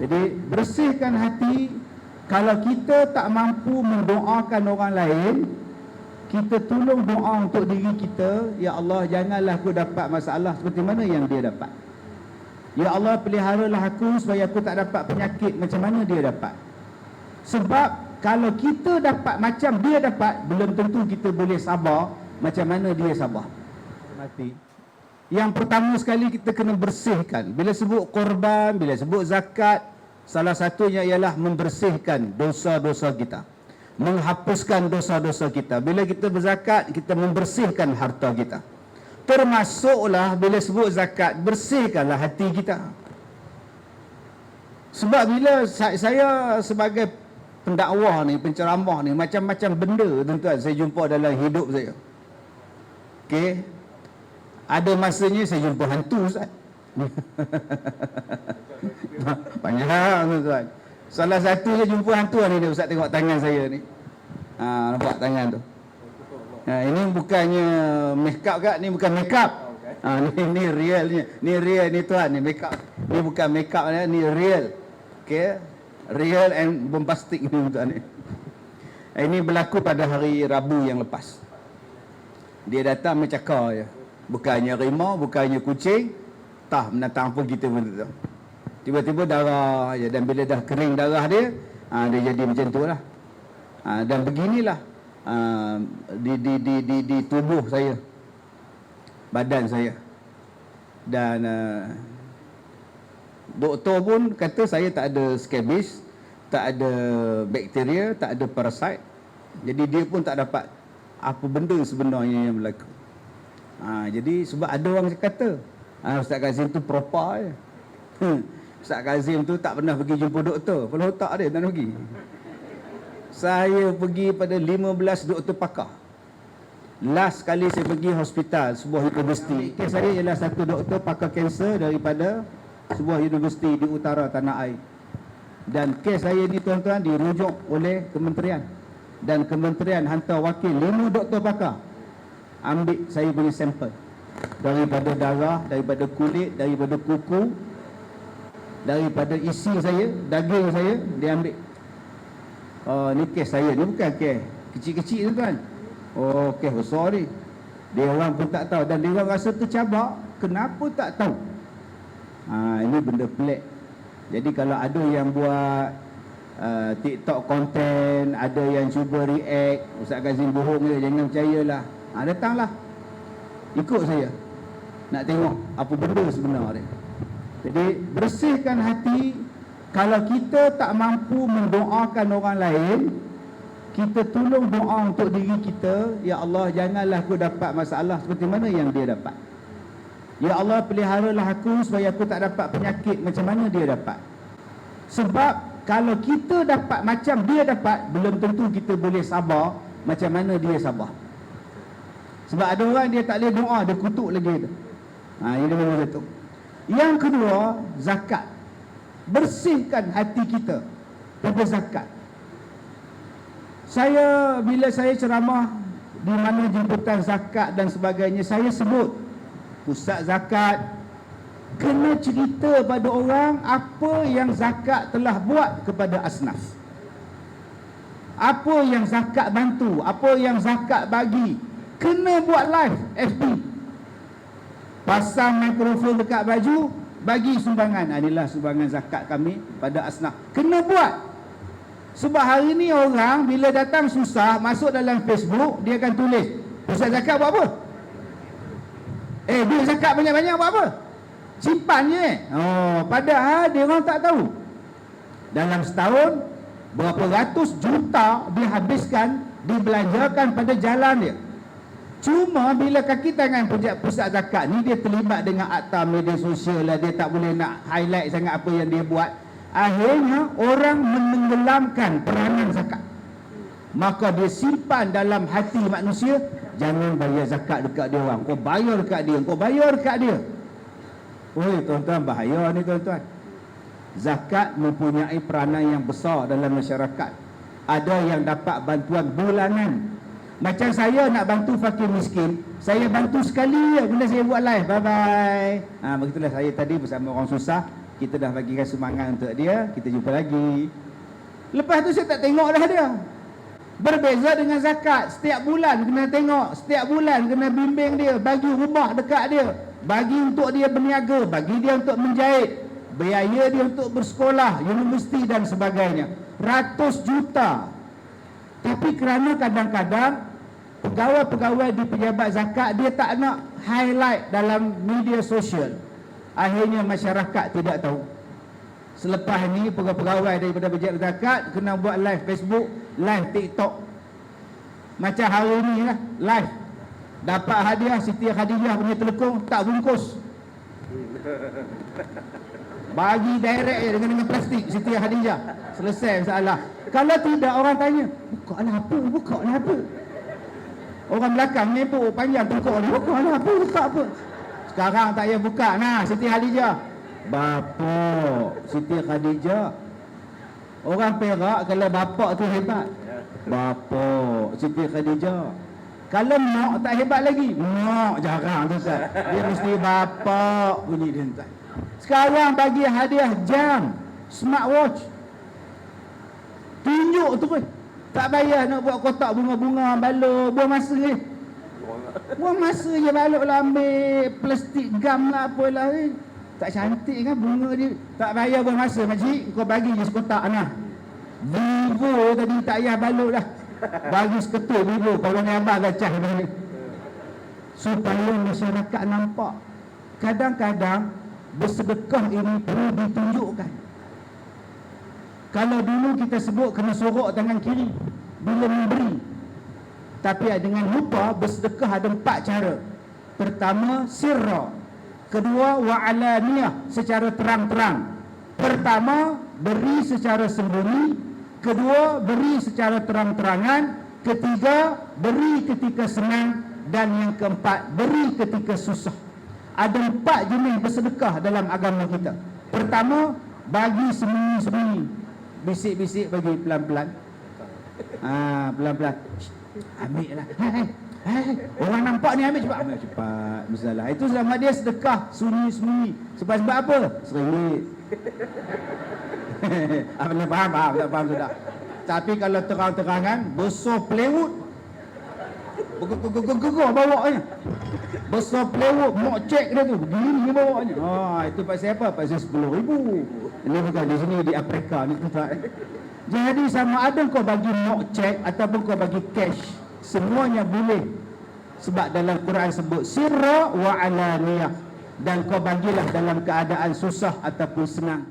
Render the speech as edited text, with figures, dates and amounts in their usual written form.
Jadi bersihkan hati. Kalau kita tak mampu mendoakan orang lain, kita tolong doa untuk diri kita. Ya Allah, janganlah aku dapat masalah seperti mana yang dia dapat. Ya Allah, peliharalah aku supaya aku tak dapat penyakit macam mana dia dapat. Sebab kalau kita dapat macam dia dapat, belum tentu kita boleh sabar macam mana dia sabar. Mati. Yang pertama sekali kita kena bersihkan. Bila sebut korban, bila sebut zakat, salah satunya ialah membersihkan dosa-dosa kita, menghapuskan dosa-dosa kita. Bila kita berzakat, kita membersihkan harta kita. Termasuklah bila sebut zakat, bersihkanlah hati kita. Sebab bila saya sebagai pendakwah ni, penceramah ni, macam-macam benda tuan-tuan saya jumpa dalam hidup saya. Okey. Ada masanya saya jumpa hantu, Ustaz. Banyak tuan-tuan. Salah satu saya jumpa hantu ni, Ustaz tengok tangan saya ni. Nampak tangan tu. Ini bukannya make up kat, ni bukan make up. Ni realnya. Ni real ni tuan, ni make up. Ni bukan make up ni real. Okey. Real and bombastic ni tuan ni. Ini berlaku pada hari Rabu yang lepas. Dia datang mencakar je. Bukannya rimau, bukannya kucing, tah menatang apa kita pun tak tahu. Tiba-tiba darah je, dan bila dah kering darah dia, dia jadi macam tu lah. Dan beginilah di tubuh saya, badan saya. Dan doktor pun kata saya tak ada skabis, tak ada bakteria, tak ada parasit. Jadi dia pun tak dapat apa benda sebenarnya yang berlaku. Jadi sebab ada orang kata Ustaz Kazim tu proper je. Ustaz Kazim tu tak pernah pergi jumpa doktor. Kepala otak dia tak nak pergi. Saya pergi pada 15 doktor pakar. Last kali saya pergi hospital sebuah universiti. Kes saya ialah satu doktor pakar kanser daripada sebuah universiti di utara tanah air. Dan kes saya ni tuan-tuan dirujuk oleh kementerian. Dan kementerian hantar wakil 5 doktor pakar ambil saya punya sampel daripada darah, daripada kulit, daripada kuku, daripada isi saya, daging saya, dia ambil. Ni kes saya, ni bukan kes kecil-kecil tuan. Kes besar ni. Dia orang pun tak tahu, dan dia orang rasa tercabar. Kenapa tak tahu? Ini benda pelik. Jadi kalau ada yang buat TikTok content, ada yang cuba react, Ustaz Kazim bohong je, jangan percayalah. Datanglah, ikut saya, nak tengok apa benda sebenar dia. Jadi bersihkan hati. Kalau kita tak mampu mendoakan orang lain, kita tolong doa untuk diri kita. Ya Allah, janganlah aku dapat masalah seperti mana yang dia dapat. Ya Allah, peliharalah aku supaya aku tak dapat penyakit macam mana dia dapat. Sebab kalau kita dapat macam dia dapat, belum tentu kita boleh sabar macam mana dia sabar. Sebab ada orang dia tak boleh doa, dia kutuk lagi tu. Ini nombor satu. Yang kedua, zakat. Bersihkan hati kita pada zakat. Bila saya ceramah di mana jemputan zakat dan sebagainya, saya sebut pusat zakat kena cerita pada orang apa yang zakat telah buat kepada asnaf. Apa yang zakat bantu, apa yang zakat bagi. Kena buat live FB. Pasang mikrofon dekat baju, bagi sumbangan. Inilah sumbangan zakat kami pada asnaf. Kena buat. Sebab hari ni orang bila datang susah, masuk dalam Facebook, dia akan tulis, pusat zakat buat apa? Duit zakat banyak-banyak buat apa? Simpan je. Padahal dia orang tak tahu. Dalam setahun, berapa ratus juta dihabiskan, dibelanjakan pada jalan dia. Cuma bila kaki tangan pusat zakat ni, dia terlibat dengan akta media sosial lah, dia tak boleh nak highlight sangat apa yang dia buat. Akhirnya orang menenggelamkan peranan zakat. Maka dia simpan dalam hati manusia, jangan bayar zakat dekat dia orang. Kau bayar dekat dia, kau bayar dekat dia. Tuan-tuan, bahaya ni tuan-tuan. Zakat mempunyai peranan yang besar dalam masyarakat. Ada yang dapat bantuan bulanan. Macam saya nak bantu fakir miskin, saya bantu sekali je bila saya buat live. Bye-bye. Begitulah saya tadi bersama orang susah. kita dah bagikan sumbangan untuk dia, kita jumpa lagi. Lepas tu saya tak tengok dah dia. Berbeza dengan zakat, setiap bulan kena tengok, setiap bulan kena bimbing dia, bagi rumah dekat dia, bagi untuk dia berniaga, bagi dia untuk menjahit, biaya dia untuk bersekolah, universiti dan sebagainya. Ratus juta. Tapi kerana kadang-kadang pegawai-pegawai di pejabat zakat dia tak nak highlight dalam media sosial, akhirnya masyarakat tidak tahu. Selepas ni pegawai daripada pejabat zakat kena buat live Facebook, live TikTok. Macam hari ni lah, live. Dapat hadiah Siti Khadijah punya telekong, tak bungkus. Bagi direct je dengan plastik Siti Khadijah. Selesai masalah. Kalau tidak orang tanya, buka lah apa, buka lah apa. Orang belakang ni pun panjang buka lah apa, buka apa. Sekarang tak payah buka. Nah, Siti Khadijah. Bapak Siti Khadijah. Orang Perak kalau bapak tu hebat. Bapak Siti Khadijah. Kalau mak tak hebat lagi. Mak jarang tu kan. Dia mesti bapak bunyi dia tak. Sekarang bagi hadiah jam, smartwatch. Tunjuk tu kan. Tak payah nak buat kotak bunga-bunga, balok, buang masa je. Buang masa je balok lah, ambil plastik gam lah apalah. Tak cantik kan bunga dia. Tak payah buang masa makcik, kau bagi je sekotak nah. Vivo tadi tak payah balok dah. Bagi seketul Vivo, kalau ni abang gacah balik. Supaya masyarakat nampak. Kadang-kadang bersedekah ini perlu ditunjukkan. Kalau dulu kita sebut kena sorok tangan kiri bila memberi. Tapi dengan lupa bersedekah ada 4 cara. Pertama, sirra. Kedua, wa'alaniyah, secara terang-terang. Pertama, beri secara sembunyi. Kedua, beri secara terang-terangan. Ketiga, beri ketika senang. Dan yang keempat, beri ketika susah. Ada 4 jenis bersedekah dalam agama kita. Pertama, bagi sembunyi-sembunyi. Bisik-bisik bagi pelan-pelan. Pelan-pelan. Ambil lah. Hai. Orang nampak ni ambil cepat. Ambil cepat. Misalnya. Itu sama dia sedekah sunyi-sunyi. Sebab apa? RM1. Apa faham? Tak faham sudah. Tapi kalau terang-terangan, besar plywood. Gegur bawanya. Besar plywood, mock check dia tu. Begini bawanya. Itu pasal apa? Pasal RM10,000. Ini bukan di sini, di Afrika ni tempat. Jadi sama ada kau bagi mock check ataupun kau bagi cash, semuanya boleh. Sebab dalam Quran sebut sirra wa alaniyah. Dan kau bagilah dalam keadaan susah ataupun senang.